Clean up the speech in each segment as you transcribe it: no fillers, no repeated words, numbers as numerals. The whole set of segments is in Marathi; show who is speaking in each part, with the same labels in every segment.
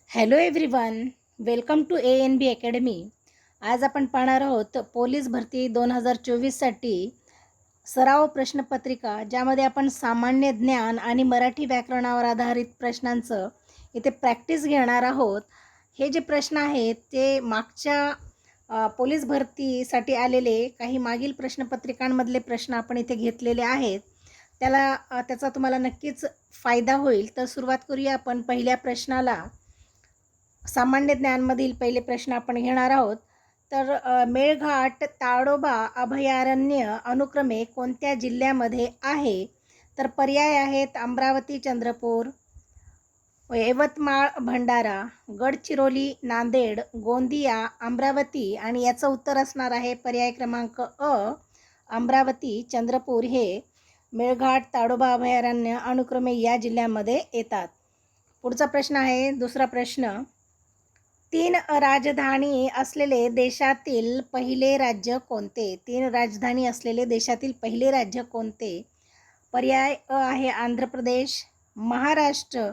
Speaker 1: Hello everyone, welcome to ANB academy. आज आपण पाहणार आहोत पोलीस भरती 2024साठी सराव प्रश्नपत्रिका, ज्यामध्ये आपण सामान्य ज्ञान आणि मराठी व्याकरणावर आधारित प्रश्नांचं इथे प्रॅक्टिस घेणार आहोत. हे जे प्रश्न आहेत ते मागच्या पोलीस भरतीसाठी आलेले काही मागील प्रश्नपत्रिकांमधले प्रश्न आपण इथे घेतलेले आहेत. त्याचा तुम्हाला नक्कीच फायदा होईल. तर सुरुवात करूया आपण पहिल्या प्रश्नाला. सामान्य ज्ञानमधील पहिले प्रश्न आपण घेणार आहोत. तर मेळघाट ताडोबा अभयारण्य अनुक्रमे कोणत्या जिल्ह्यामध्ये आहे? तर पर्याय आहेत अमरावती चंद्रपूर, यवतमाळ भंडारा, गडचिरोली नांदेड, गोंदिया अमरावती. आणि याचं उत्तर असणार आहे पर्याय क्रमांक अ, अमरावती चंद्रपूर हे मेळघाट ताडोबा अभयारण्य अनुक्रमे या जिल्ह्यामध्ये येतात. पुढचा प्रश्न आहे दुसरा प्रश्न. 3 राजधानी असलेले देशातील पहिले राज्य कोणते? 3 राजधानी असलेले देशातील पहिले राज्य कोणते? पर्याय अ आहे आंध्र प्रदेश, महाराष्ट्र,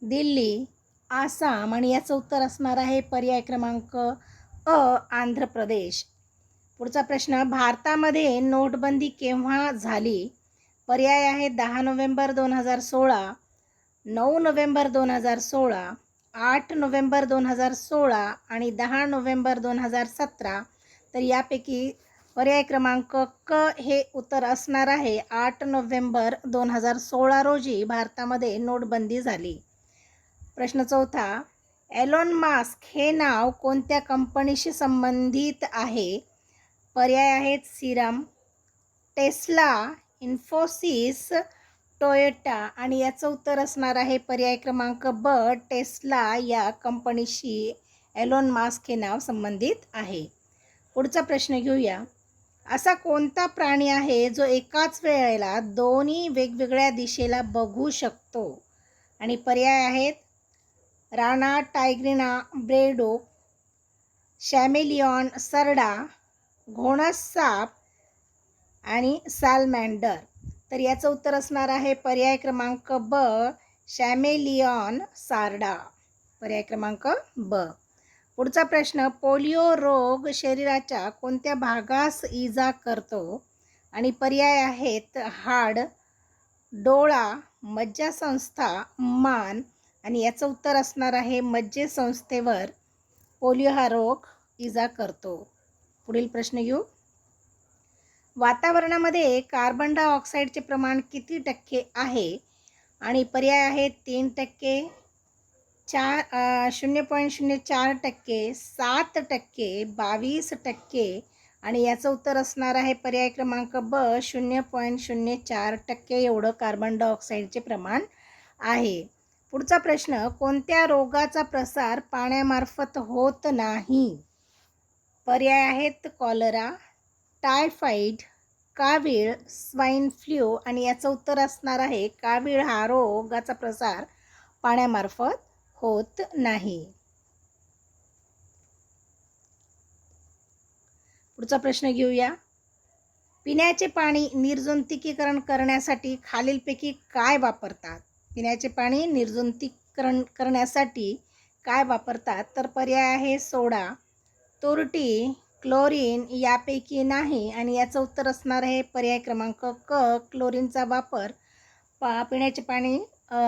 Speaker 1: दिल्ली, आसाम. आणि याचं उत्तर असणार आहे पर्याय क्रमांक अ, आंध्र प्रदेश. पुढचा प्रश्न. भारतामध्ये नोटबंदी केव्हा झाली? पर्याय आहे 10 नोव्हेंबर 2016, 9 नोव्हेंबर 2016, 8 नोव्हेंबर 2016 आणि 10 नोव्हेंबर 2017. तर यापैकी पर्याय क्रमांक क हे उत्तर असणार आहे. 8 नोव्हेंबर 2016 रोजी भारतामध्ये नोटबंदी झाली. प्रश्न चौथा. एलॉन मास्क हे नाव कोणत्या कंपनीशी संबंधित आहे? पर्याय आहेत सीरम, टेस्ला, इन्फोसिस, टोयोटा. आणि याचं उत्तर असणार आहे पर्याय क्रमांक ब, टेस्ला या कंपनीशी एलॉन मास्क हे नाव संबंधित आहे. पुढचा प्रश्न घेऊया. असा कोणता प्राणी आहे जो एकाच वेळेला दोन्ही वेगवेगळ्या दिशेला बघू शकतो? आणि पर्याय आहेत राणा टायग्रिना ब्रेडोक, शॅमेलियॉन सरडा, घोणस साप आणि सॅलमँडर. तर याचं उत्तर असणार आहे पर्याय क्रमांक ब, शॅमेलियॉन सारडा. पर्याय क्रमांक ब. पुढचा प्रश्न. पोलिओ रोग शरीराच्या कोणत्या भागास इजा करतो? आणि पर्याय आहेत हाड, डोळा, मज्जासंस्था, मान. आणि याचं उत्तर असणार आहे मज्जासंस्थेवर पोलिओ हा रोग इजा करतो. पुढील प्रश्न घेऊ. वातावरणामध्ये कार्बन डायऑक्साईडचे प्रमाण किती टक्के आहे? आणि पर्याय आहेत 3%, 0.04%, 7%, 22%. आणि याचं उत्तर असणार आहे पर्याय क्रमांक ब, 0.04% एवढं कार्बन डायऑक्साईडचे प्रमाण आहे. पुढचा प्रश्न. कोणत्या रोगाचा प्रसार पाण्यामार्फत होत नाही? पर्याय आहेत कॉलरा, टायफॉईड, कावीळ, स्वाईन फ्लू. आणि याचं उत्तर असणार आहे कावीळ हा रोगाचा प्रसार पाण्यामार्फत होत नाही. पुढचा प्रश्न घेऊया. पिण्याचे पाणी निर्जंतुकीकरण करण्यासाठी खालीलपैकी काय वापरतात? पिण्याचे पाणी निर्जंतुकीकरण करण्यासाठी काय वापरतात? तर पर्याय आहे सोडा, तुरटी, क्लोरीन यापैकी नाही. आणि याचं उत्तर असणार आहे पर्याय क्रमांक क, क्लोरीनचा वापर पिण्याचे पाणी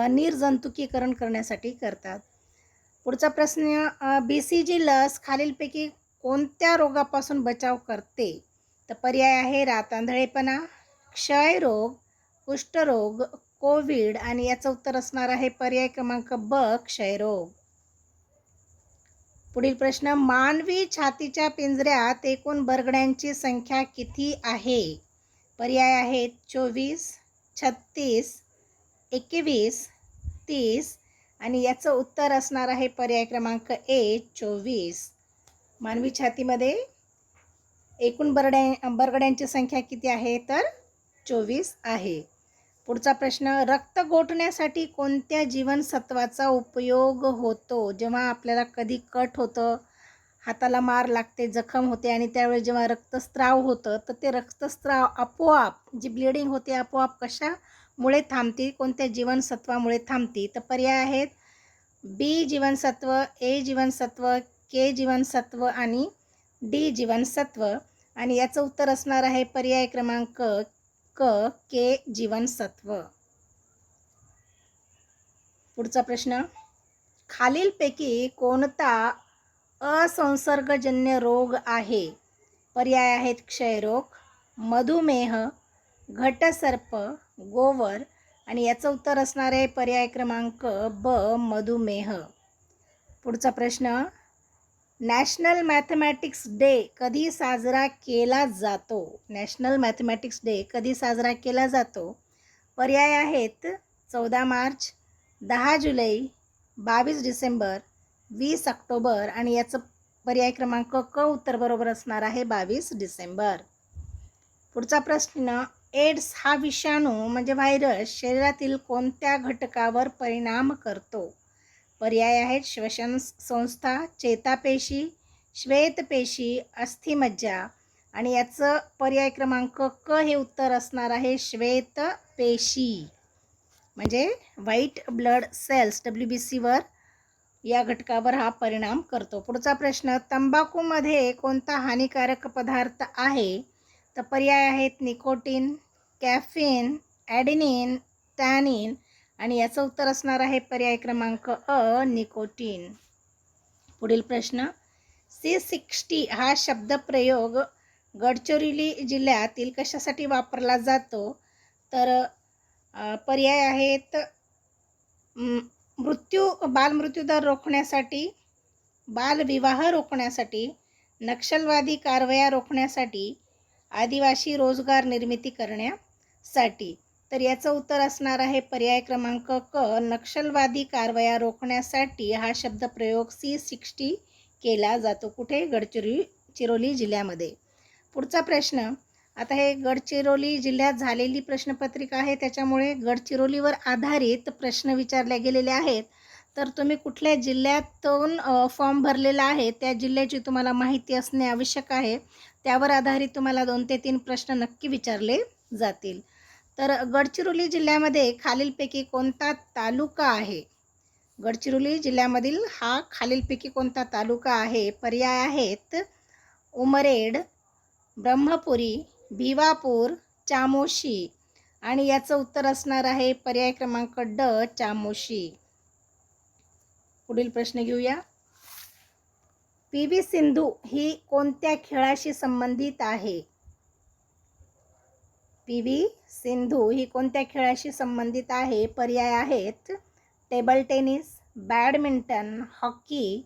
Speaker 1: निर्जंतुकीकरण करण्यासाठी करतात. पुढचा प्रश्न. BCG लस खालीलपैकी कोणत्या रोगापासून बचाव करते? तर पर्याय आहे रातआंधळेपणा, क्षयरोग, कुष्ठरोग, कोविड. आणि याचं उत्तर असणार आहे पर्याय क्रमांक ब, क्षयरोग. पुढील प्रश्न. मानवी छातीच्या पिंजऱ्यात एकूण बरगड्यांची संख्या किती आहे? पर्याय आहेत 24, 36, 21, 30. आणि याचं उत्तर असणार आहे पर्याय क्रमांक ए, 24. मानवी छातीमध्ये एकूण बरगड्यांची संख्या किती आहे? तर 24 आहे. पुढचा प्रश्न. रक्त गोठण्यासाठी कोणत्या जीवनसत्वाचा उपयोग होतो? जेव्हा आपल्याला कधी कट होतं, हाताला मार लागते, जखम होते आणि त्यावेळी जेव्हा रक्तस्राव होतं, तर ते रक्तस्राव आपोआप जी ब्लिडिंग होते आपोआप कशामुळे थांबते? कोणत्या जीवनसत्वामुळे थांबते? तर पर्याय आहेत बी जीवनसत्व, ए जीवनसत्व, के जीवनसत्व आणि डी जीवनसत्व. आणि याचं उत्तर असणार आहे पर्याय क्रमांक क, के जीवनसत्व. पुढचा प्रश्न, खालीलपैकी कोणता असंसर्गजन्य रोग आहे? पर्याय आहेत क्षयरोग, मधुमेह, घटसर्प, गोवर. आणि याचं उत्तर असणार आहे पर्याय क्रमांक ब, मधुमेह. पुढचा प्रश्न, नॅशनल मॅथमॅटिक्स डे कधी साजरा केला जातो? नॅशनल मॅथमॅटिक्स डे कधी साजरा केला जातो? पर्याय आहेत 14 मार्च, 10 जुलै, 22 डिसेंबर, 20 ऑक्टोबर. आणि याचं पर्याय क्रमांक क उत्तर बरोबर असणार आहे 22 डिसेंबर. पुढचा प्रश्न, एड्स हा विषाणू म्हणजे व्हायरस शरीरातील कोणत्या घटकावर परिणाम करतो? पर्याय आहेत श्वसन संस्था, चेतापेशी, श्वेतपेशी, अस्थिमज्जा. आणि याचं पर्याय क्रमांक क हे उत्तर असणार आहे श्वेतपेशी, म्हणजे व्हाईट ब्लड सेल्स WBCवर, या घटकावर हा परिणाम करतो. पुढचा प्रश्न, तंबाखूमध्ये कोणता हानिकारक पदार्थ आहे? तर पर्याय आहेत निकोटीन, कॅफीन, ॲडेनिन, टॅनिन. आणि याचं उत्तर असणार आहे पर्याय क्रमांक अ, निकोटीन. पुढील प्रश्न, C60 हा शब्दप्रयोग गडचिरोली जिल्ह्यातील कशासाठी वापरला जातो? तर पर्याय आहेत बालमृत्यूदर रोखण्यासाठी, बालविवाह रोखण्यासाठी, नक्षलवादी कारवाया रोखण्यासाठी, आदिवासी रोजगार निर्मिती करण्यासाठी. तर याचं उत्तर असणार आहे पर्याय क्रमांक क, नक्षलवादी कारवाया रोखण्यासाठी हा शब्दप्रयोग C60 केला जातो. कुठे? गडचिरोली जिल्ह्यामध्ये. पुढचा प्रश्न, आता हे गडचिरोली जिल्ह्यात झालेली प्रश्नपत्रिका आहे, त्याच्यामुळे गडचिरोलीवर आधारित प्रश्न विचारले गेलेले आहेत. तर तुम्ही कुठल्या जिल्ह्यातून फॉर्म भरलेला आहे त्या जिल्ह्याची तुम्हाला माहिती असणे आवश्यक आहे. त्यावर आधारित तुम्हाला 2 ते 3 प्रश्न नक्की विचारले जातील. तर गडचिरोली जिल्ह्यामध्ये खालीलपैकी कोणता तालुका आहे? गडचिरोली जिल्ह्यामधील हा खालीलपैकी कोणता तालुका आहे? पर्याय आहेत उमरेड, ब्रह्मपुरी, भिवापूर, चामोशी. आणि याचं उत्तर असणार आहे पर्याय क्रमांक ड, चामोशी. पुढील प्रश्न घेऊया. PV सिंधू ही कोणत्या खेळाशी संबंधित आहे? PV सिंधू ही कोणत्या खेळाशी संबंधित आहे? पर्याय आहेत table tennis, badminton, hockey,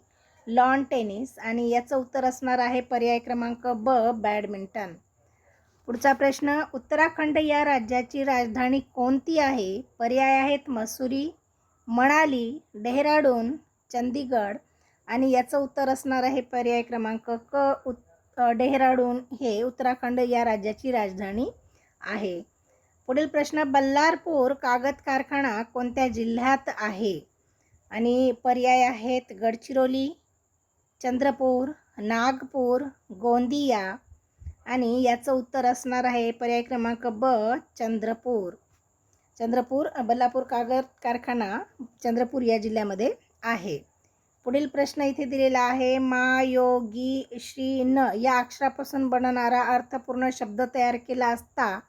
Speaker 1: lawn tennis. आणि याचं उत्तर असणार आहे पर्याय क्रमांक ब, बॅडमिंटन. पुढचा प्रश्न, उत्तराखंड या राज्याची राजधानी कोणती आहे? पर्याय आहेत मसुरी, मनाली, डेहराडून, चंदीगड. आणि याचं उत्तर असणार आहे पर्याय क्रमांक क, डेहराडून हे उत्तराखंड या राज्याची राजधानी आहे. पुढील प्रश्न, बल्लारपूर कागद कारखाना कोणत्या जिल्ह्यात आहे? आणि पर्याय आहेत गडचिरोली, चंद्रपूर, नागपूर, गोंदिया. आणि याचं उत्तर असणार आहे पर्याय क्रमांक ब, चंद्रपूर. बल्लारपूर कागद कारखाना चंद्रपूर या जिल्ह्यामध्ये आहे. पुढील प्रश्न इथे दिलेला आहे, मायोगी श्री न या अक्षरापासून बनणारा अर्थपूर्ण शब्द तयार केला असता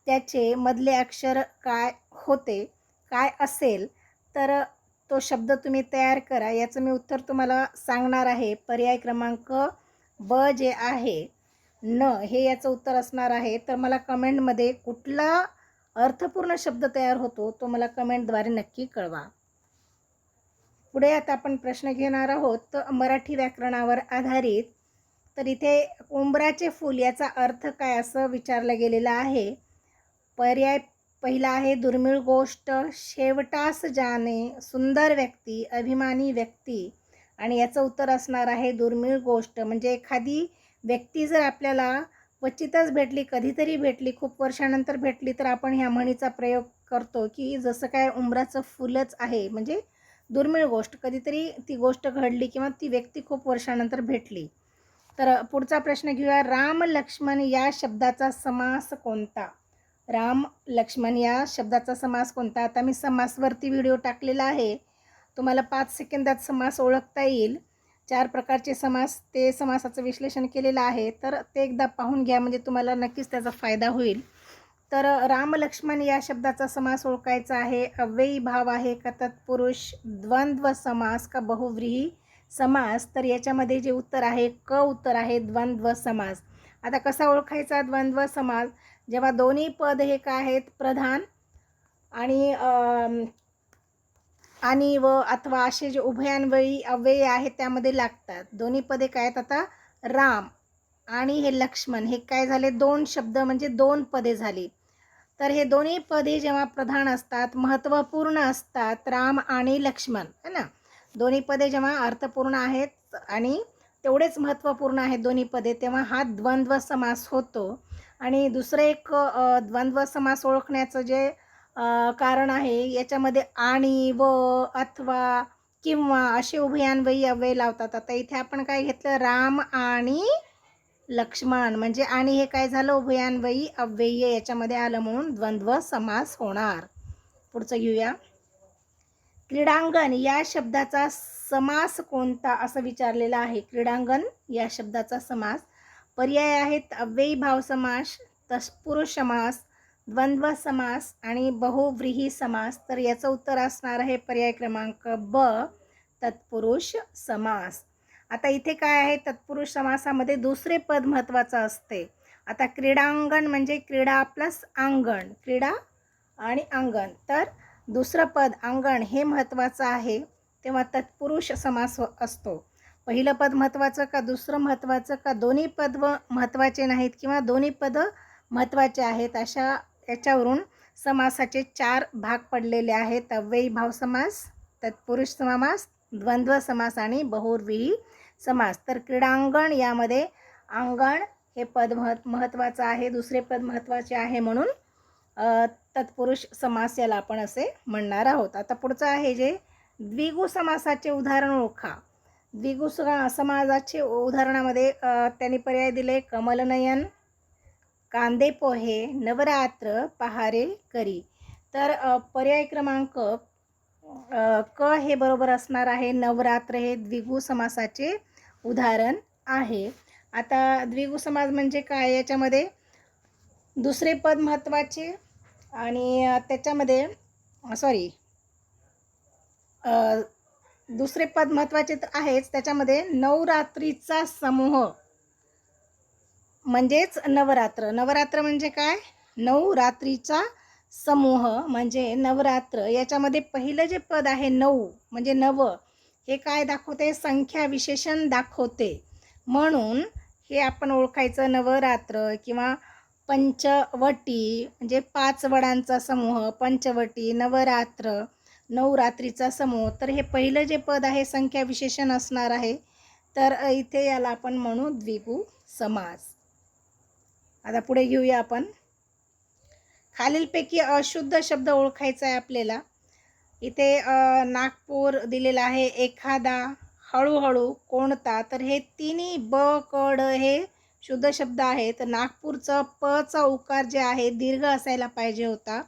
Speaker 1: त्याचे मधले अक्षर काय होते, काय असेल? तर तो शब्द तुम्ही तयार करा. याचं मी उत्तर तुम्हाला सांगणार आहे. पर्याय क्रमांक ब जे आहे न हे याचं उत्तर असणार आहे. तर मला कमेंटमध्ये कुठला अर्थपूर्ण शब्द तयार होतो तो मला कमेंटद्वारे नक्की कळवा. पुढे आता आपण प्रश्न घेणार आहोत मराठी व्याकरणावर आधारित. तर इथे उंबराचे फूल याचा अर्थ काय असं विचारलं गेलेलं आहे. पर्याय पहिला आहे दुर्मिळ गोष्ट, शेवटास जाणे, सुंदर व्यक्ती, अभिमानी व्यक्ती. आणि याचं उत्तर असणार आहे दुर्मिळ गोष्ट, म्हणजे एखादी व्यक्ती जर आपल्याला क्वचितच भेटली, कधीतरी भेटली, खूप वर्षानंतर भेटली, तर आपण ह्या म्हणीचा प्रयोग करतो की जसं काय उंबराचं फुलच आहे, म्हणजे दुर्मिळ गोष्ट, कधीतरी ती गोष्ट घडली किंवा ती व्यक्ती खूप वर्षानंतर भेटली. तर पुढचा प्रश्न घेऊया, राम लक्ष्मण या शब्दाचा समास कोणता? राम लक्ष्मण या शब्दाचा समास कोणता? आता मी समासवरती व्हिडिओ टाकलेला आहे, तुम्हाला 5 सेकंदात समास ओळखता येईल. 4 प्रकारचे समास, ते समासाचं विश्लेषण केलेलं आहे, तर ते एकदा पाहून घ्या, म्हणजे तुम्हाला नक्कीच त्याचा फायदा होईल. तर राम लक्ष्मण या शब्दाचा समास ओळखायचा आहे. अव्ययी भाव आहे का तत्पुरुष, द्वंद्व समास का बहुव्रीही समास. तर याच्यामध्ये जे उत्तर आहे क उत्तर आहे, द्वंद्व समास. आता कसा ओळखायचा द्वंद्व समास? जेव्हा दोन्ही पद हे काय आहेत, प्रधान आणि व अथवा असे जे उभयान्वयी अव्यय आहेत त्यामध्ये लागतात. दोन्ही पदे काय आहेत, आता राम आणि हे लक्ष्मण, हे काय झाले, दोन शब्द म्हणजे दोन पदे झाली. तर हे दोन्ही पदे जेव्हा प्रधान असतात, महत्त्वपूर्ण असतात, राम आणि लक्ष्मण है ना, दोन्ही पदे जेव्हा अर्थपूर्ण आहेत आणि तेवढेच महत्त्वपूर्ण आहेत दोन्ही पदे, तेव्हा हा द्वंद्व समास होतो. आणि दुसरं एक द्वंद्व समास ओळखण्याचं जे कारण आहे, याच्यामध्ये आणि व अथवा किंवा असे उभयान्वयी अव्यय लावतात. आता इथे आपण काय घेतलं, राम आणि लक्ष्मण, म्हणजे आणि हे काय झालं, उभयान्वयी अव्यय याच्यामध्ये आलं, म्हणून द्वंद्व समास होणार. पुढचं घेऊया. क्रीडांगण या शब्दाचा समास कोणता असं विचारलेला आहे. क्रीडांगण या शब्दाचा समास. पर्याय आहेत अव्ययी भाव समास, तत्पुरुष समास, द्वंद्व समास आणि बहुव्रीही समास. तर याचं उत्तर असणार आहे पर्याय क्रमांक ब, तत्पुरुष समास. आता इथे काय आहे, तत्पुरुष समासामध्ये दुसरे पद महत्त्वाचं असते. आता क्रीडांगण म्हणजे क्रीडा प्लस अंगण, क्रीडा आणि अंगण, तर दुसरं पद अंगण हे महत्त्वाचं आहे, तेव्हा तत्पुरुष समास असतो. पहिलं पद महत्त्वाचं का दुसरं महत्त्वाचं का दोन्ही पद महत्त्वाचे नाहीत किंवा दोन्ही पद महत्त्वाचे आहेत, अशा याच्यावरून समासाचे 4 भाग पडलेले आहेत. अव्ययी भाव समास, तत्पुरुष समास, द्वंद्व समास आणि बहुव्रीही समास. तर क्रीडांगण यामध्ये अंगण हे पद महत्त्वाचं आहे, दुसरे पद महत्त्वाचे आहे, म्हणून तत्पुरुष समास याला आपण असे म्हणणार आहोत. आता पुढचं आहे जे द्विगु समासाचे उदाहरण ओळखा. द्विगु समासाचे उदाहरणामध्ये त्यांनी पर्याय दिले, कमलनयन, कांदे पोहे, नवरात्र, पहारे करी. तर पर्याय क्रमांक क हे बरोबर असणार आहे. नवरात्र हे द्विगु समासाचे उदाहरण आहे. आता द्विगु समास म्हणजे काय, याच्यामध्ये दुसरे पद महत्त्वाचे आणि त्याच्यामध्ये दुसरे पद महत्त्वाचे तर आहेच, त्याच्यामध्ये नवरात्रीचा समूह म्हणजेच नवरात्र. नवरात्र म्हणजे काय, नवरात्रीचा समूह म्हणजे नवरात्र. याच्यामध्ये पहिलं जे पद आहे नऊ म्हणजे नव, हे काय दाखवते, संख्या विशेषण दाखवते, म्हणून हे आपण ओळखायचं. नवरात्र किंवा पंचवटी म्हणजे 5 वडांचा समूह, पंचवटी, नवरात्र, नवरात्रीचा समूह. तर हे पहिलं जे पद आहे संख्या विशेषण असणार आहे, तर इथे याला आपण म्हणू द्विगु समास. आता पुढे घेऊया आपण. खालीलपैकी अशुद्ध शब्द ओळखायचा आहे आपल्याला. इथे नागपूर दिलेला आहे, एखादा, हळूहळू, कोणता. तर हे तिन्ही ब क ड हे शुद्ध शब्द आहेत. नागपूरचं प चा उकार जे आहे दीर्घ असायला पाहिजे होता,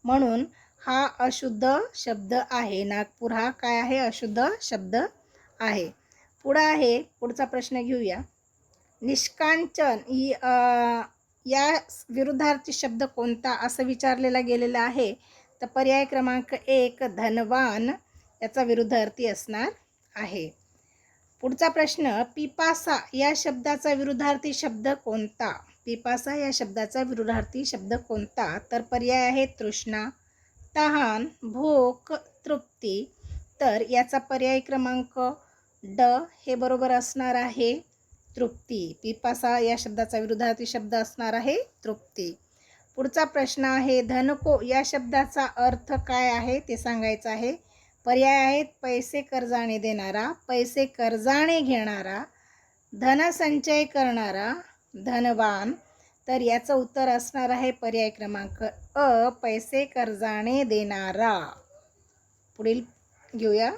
Speaker 1: म्हणून हा अशुद्ध शब्द आहे. नागपूर हा काय आहे, अशुद्ध शब्द आहे. पुढचा प्रश्न घेऊया. निष्कांचन या विरुद्धार्थी शब्द कोणता असं विचारलेला गेलेला आहे. तर पर्याय क्रमांक 1 धनवान याचा विरुद्धार्थी असणार आहे. पुढचा प्रश्न, पिपासा या शब्दाचा विरुद्धार्थी शब्द कोणता. पिपासा या शब्दाचा विरुद्धार्थी शब्द कोणता. तर पर्याय आहे तृष्णा, तहान, भूक, तृप्ती. तर याचा पर्याय क्रमांक ड हे बरोबर असणार आहे, तृप्ती. पिपासा या शब्दाचा विरुद्धार्थी शब्द असणार आहे तृप्ती. पुढचा प्रश्न आहे, धनको या शब्दाचा अर्थ काय आहे ते सांगायचं आहे. पर्याय आहेत पैसे कर्जाने देणारा, पैसे कर्जाने घेणारा, धनसंचय करणारा, धनवान. तर याचं उत्तर असणार आहे पर्याय क्रमांक अ, पैसे कर्जाने देणारा. पुढील घेऊया.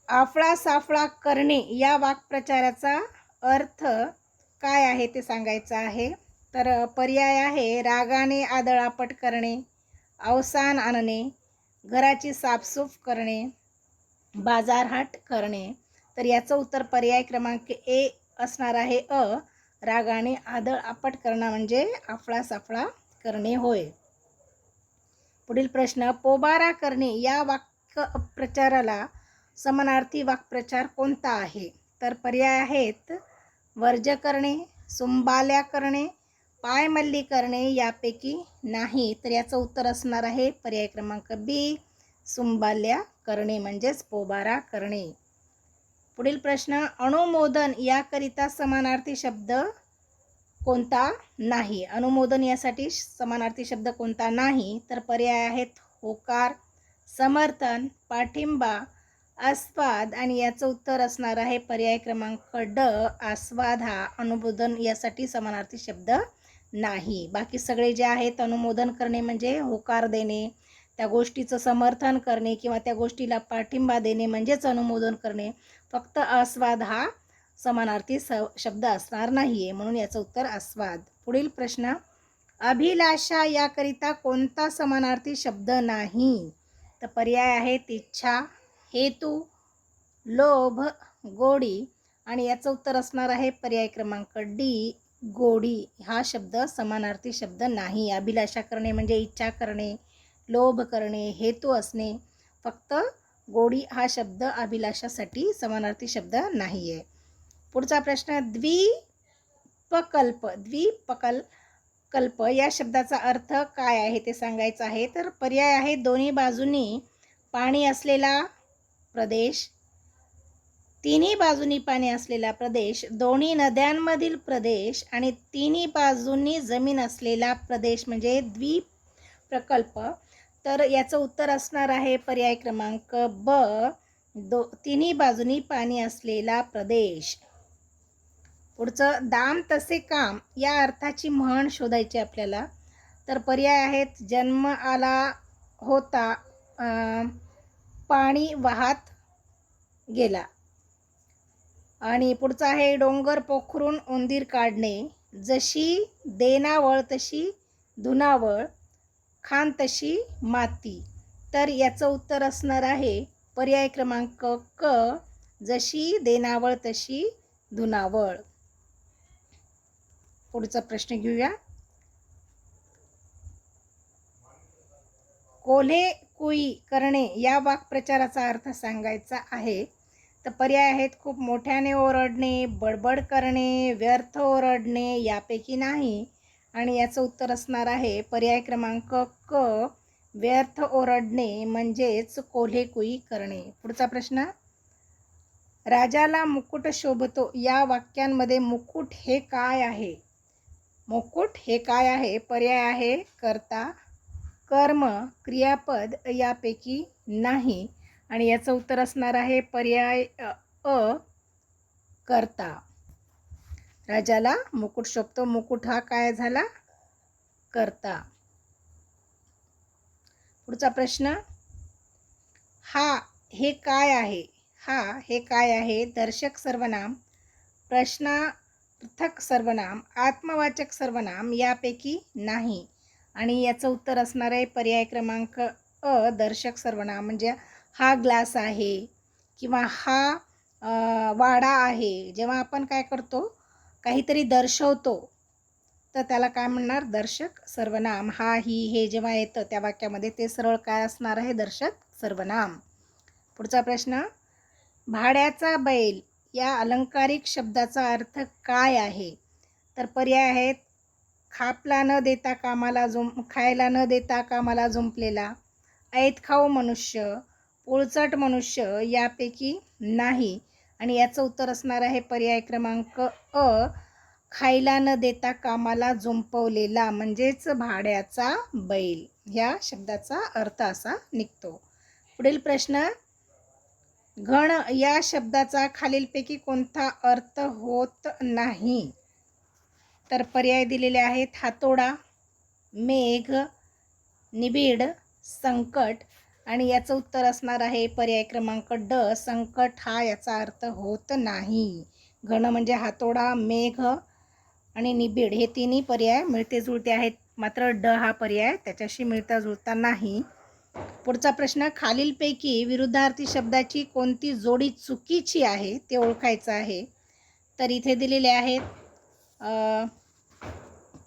Speaker 1: आफळा साफळा करणे या वाक्प्रचाराचा अर्थ काय आहे ते सांगायचं आहे. तर पर्याय आहे रागाने आदळापट करणे, अवसान आणणे, घराची साफसूफ करणे, बाजारहाट करणे. तर याचं उत्तर पर्याय क्रमांक ए असणार आहे अ, रागाने आदळ आपट करणं म्हणजे आपळा सापळा करणे होय. पुढील प्रश्न, पोबारा करणे या वाक्प्रचाराला समानार्थी वाक्प्रचार कोणता आहे? तर पर्याय आहेत वर्ज करणे, सुंबाल्या करणे, पायमल्ली करणे यापैकी नाही. तर याचं उत्तर असणार आहे पर्याय क्रमांक बी, सुंबाल्या करणे म्हणजेच पोबारा करणे. पुढील प्रश्न, अनुमोदन याकरिता समानार्थी शब्द कोणता नाही? अनुमोदन यासाठी समानार्थी शब्द कोणता नाही? तर पर्याय आहेत होकार, समर्थन, पाठिंबा, आस्वाद आणि याचं उत्तर असणार आहे पर्याय क्रमांक ड, आस्वाद हा अनुमोदन यासाठी समानार्थी शब्द नाही. बाकी सगळे जे आहेत अनुमोदन करणे म्हणजे होकार देणे, त्या गोष्टीचं समर्थन करणे किंवा त्या गोष्टीला पाठिंबा देणे म्हणजेच अनुमोदन करणे. फक्त आस्वाद हा समानार्थी शब्द असणार नाही आहे, म्हणून याचं उत्तर आस्वाद. पुढील प्रश्न, अभिलाषा याकरिता कोणता समानार्थी शब्द नाही? तर पर्याय आहेत इच्छा, हेतू, लोभ, गोडी आणि याचं उत्तर असणार आहे पर्याय क्रमांक डी, गोडी हा शब्द समानार्थी शब्द नाही. अभिलाषा करणे म्हणजे इच्छा करणे, लोभ करणे, हेतू असणे. फक्त गोडी हा शब्द अभिलाषासाठी समानार्थी शब्द नाही आहे. पुढचा प्रश्न, द्विपकल्प या शब्दाचा अर्थ काय आहे ते सांगायचं आहे. तर पर्याय आहे दोन्ही बाजूंनी पाणी असलेला प्रदेश, तिन्ही बाजूंनी पाणी असलेला प्रदेश, दोन्ही नद्यांमधील प्रदेश आणि तिन्ही बाजूंनी जमीन असलेला प्रदेश म्हणजे द्विप्रकल्प. तर याचं उत्तर असणार आहे पर्याय क्रमांक ब, तिन्ही बाजूंनी पाणी असलेला प्रदेश. पुढचं, दाम तसे काम या अर्थाची म्हण शोधायची आपल्याला. तर पर्याय आहेत जन्म आला होता, पाणी वाहत गेला. आणि पुढचं आहे डोंगर पोखरून उंदीर काढणे, जशी देनावळ तशी धुनावळ, खान तशी माती. तर याचं उत्तर असणार आहे पर्याय क्रमांक क, जशी देनावळ तशी धुनावळ. पुढचा प्रश्न घेऊया. कोल्हे कुई करणे या वाक्प्रचाराचा अर्थ सांगायचा आहे. तर पर्याय आहेत खूप मोठ्याने ओरडणे, बडबड करणे, व्यर्थ ओरडणे यापैकी नाही. आणि याचं उत्तर असणार आहे पर्याय क्रमांक क, व्यर्थ ओरडणे म्हणजेच कोल्हेकुई करणे. पुढचा प्रश्न, राजाला मुकुट शोभतो या वाक्यांमध्ये मुकुट हे काय आहे? मुकुट हे काय आहे? पर्याय आहे कर्ता, कर्म, क्रियापद यापैकी नाही. आणि याचं उत्तर असणार आहे पर्याय अ, कर्ता. राजाला मुकुट शोभतो, मुकुट हा काय झाला? कर्ता. पुढचा प्रश्न, हा हे काय आहे? हा हे काय आहे? दर्शक सर्वनाम, प्रश्नार्थक सर्वनाम, आत्मवाचक सर्वनाम यापैकी नाही. आणि याचं उत्तर असणार आहे पर्याय क्रमांक अ, दर्शक सर्वनाम. म्हणजे हा ग्लास आहे किंवा हा वाडा आहे. जेव्हा आपण काय करतो, काहीतरी दर्शवतो, तर त्याला काय म्हणणार? दर्शक सर्वनाम. हा, ही, हे जेव्हा येतं त्या वाक्यामध्ये ते सरळ काय असणार आहे? दर्शक सर्वनाम. पुढचा प्रश्न, भाड्याचा बैल या अलंकारिक शब्दाचा अर्थ काय आहे? तर पर्याय आहेत खापला न देता कामाला खायला न देता कामाला जुंपलेला, ऐतखाऊ मनुष्य, पोळचट मनुष्य यापैकी नाही. आणि याचं उत्तर असणार आहे पर्याय क्रमांक अ, खायला न देता कामाला जुंपवलेला म्हणजेच भाड्याचा बैल ह्या शब्दाचा अर्थ असा निघतो. पुढील प्रश्न, घण या शब्दाचा खालीलपैकी कोणता अर्थ होत नाही? तर पर्याय दिलेले आहेत हातोडा, मेघ, निबिड, संकट. आणि याचं उत्तर असणार आहे पर्याय क्रमांक ड, संकट हा याचा अर्थ होत नाही. घण म्हणजे हातोडा, मेघ आणि निबिड हे तिन्ही पर्याय मिळते जुळते आहेत, मात्र ड हा पर्याय त्याच्याशी मिळता जुळता नाही. पुढचा प्रश्न, खालीलपैकी विरुद्धार्थी शब्दाची कोणती जोडी चुकीची आहे ते ओळखायचं आहे. तर इथे दिलेले आहेत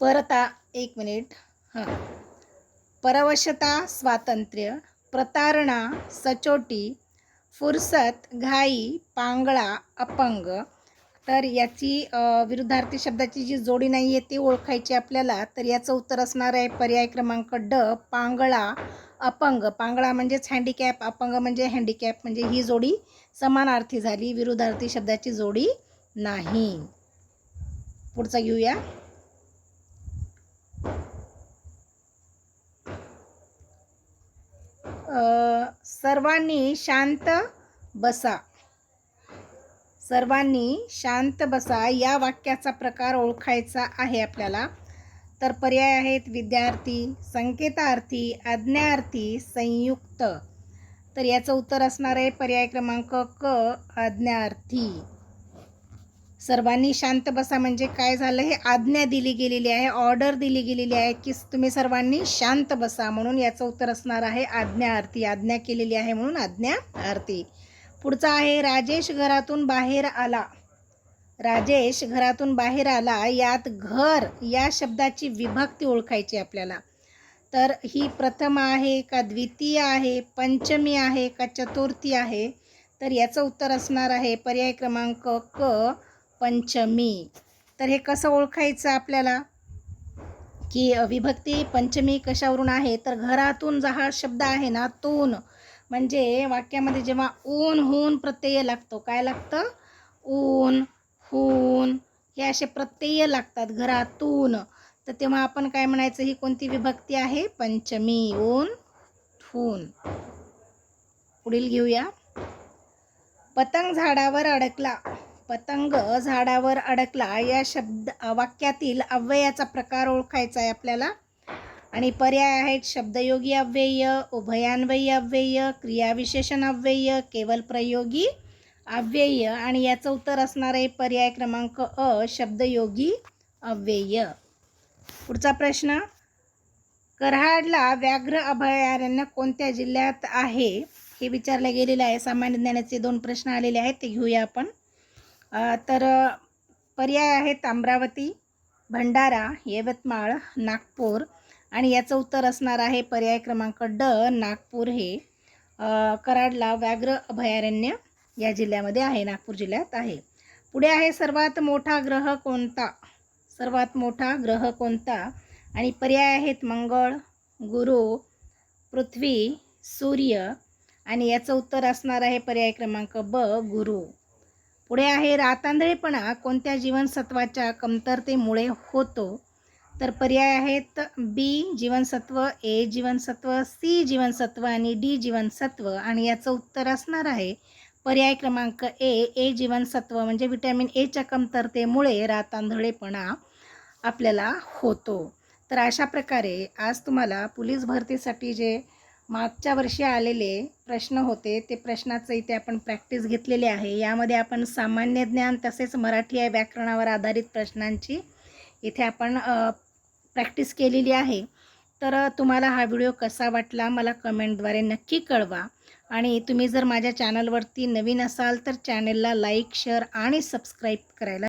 Speaker 1: परता, एक मिनिट, परवशता स्वातंत्र्य, प्रतारणा सचोटी, फुरसत घाई, पांगळा अपंग. तर याची विरुद्धार्थी शब्दाची जी जोडी नाही आहे ती ओळखायची आपल्याला. तर याचं उत्तर असणार आहे पर्याय क्रमांक ड, पांगळा अपंग. पांगळा म्हणजेच हँडिकॅप, अपंग म्हणजे हँडिकॅप, म्हणजे ही जोडी समानार्थी झाली, विरुद्धार्थी शब्दाची जोडी नाही. पुढचा घेऊया. सर्वांनी शांत बसा. सर्वांनी शांत बसा या वाक्याचा प्रकार ओळखायचा आहे आपल्याला. तर पर्याय आहेत विद्यार्थी, संकेतार्थी, आज्ञार्थी, संयुक्त. तर याचं उत्तर असणार आहे पर्याय क्रमांक क, आज्ञार्थी. सर्वांनी शांत बसा म्हणजे काय झालं, हे आज्ञा दिली गेलेली आहे, ऑर्डर दिली गेलेली आहे की तुम्ही सर्वांनी शांत बसा, म्हणून याचं उत्तर असणार आहे आज्ञार्थी. आज्ञा केलेली आहे म्हणून आज्ञार्थी. पुढचा आहे राजेश घरातून बाहेर आला. राजेश घरातून बाहेर आला, यात घर या शब्दाची विभक्ती ओळखायची आपल्याला. तर ही प्रथम आहे का द्वितीय आहे, पंचमी आहे का चतुर्थी आहे. तर याचं उत्तर असणार आहे पर्याय क्रमांक क, पंचमी. तर हे कसं ओळखायचं आपल्याला की विभक्ती पंचमी कशावरून आहे, तर घरातून जो हा शब्द आहे ना, तून, म्हणजे वाक्यामध्ये जेव्हा ऊन हून प्रत्यय लागतो, काय लागतं, ऊन हून हे असे प्रत्यय लागतात घरातून, तर तेव्हा आपण काय म्हणायचं, ही कोणती विभक्ती आहे, पंचमी, ऊन हून. पुढील घेऊया. पतंग झाडावर अडकला. पतंग झाडावर अडकला या वाक्यातील अव्ययाचा प्रकार ओळखायचा आहे आपल्याला. आणि पर्याय आहेत शब्दयोगी अव्यय, उभयान्वयी अव्यय, क्रियाविशेषण अव्यय, केवल प्रयोगी अव्यय. आणि याचं उत्तर असणार आहे पर्याय क्रमांक अ, शब्दयोगी अव्यय. पुढचा प्रश्न, कराडला व्याघ्र अभयारण्य कोणत्या जिल्ह्यात आहे हे विचारलं गेलेलं आहे. सामान्य ज्ञानाचे 2 प्रश्न आलेले आहेत, ते घेऊया आपण. तर पर्याय आहेत अमरावती, भंडारा, यवतमाळ, नागपूर. आणि याचं उत्तर असणार आहे पर्याय क्रमांक ड, नागपूर. हे कराडला व्याघ्र अभयारण्य या जिल्ह्यामध्ये आहे, नागपूर जिल्ह्यात आहे. पुढे आहे सर्वात मोठा ग्रह कोणता. सर्वात मोठा ग्रह कोणता. आणि पर्याय आहेत मंगळ, गुरु, पृथ्वी, सूर्य. आणि याचं उत्तर असणार आहे पर्याय क्रमांक ब, गुरु. पुढे आहे रातांधळेपणा कोणत्या जीवनसत्वाच्या कमतरतेमुळे होतो. तर पर्याय आहेत बी जीवनसत्व, ए जीवनसत्व, सी जीवनसत्व आणि डी जीवनसत्व. आणि याचं उत्तर असणार आहे पर्याय क्रमांक ए जीवनसत्व, म्हणजे विटॅमिन एच्या कमतरतेमुळे रातांधळेपणा आपल्याला होतो. तर अशा प्रकारे आज तुम्हाला पोलीस भरतीसाठी जे मागच्या वर्षी आलेले प्रश्न होते ते प्रश्नाचं इथे आपण प्रॅक्टिस घेतलेली आहे. यामध्ये आपण सामान्य ज्ञान तसेच मराठी या व्याकरणावर आधारित प्रश्नांची इथे आपण प्रॅक्टिस केलेली आहे. तर तुम्हाला हा व्हिडिओ कसा वाटला मला कमेंटद्वारे नक्की कळवा. आणि तुम्ही जर माझ्या चॅनलवरती नवीन असाल तर चॅनलला लाईक, शेअर आणि सबस्क्राईब करायला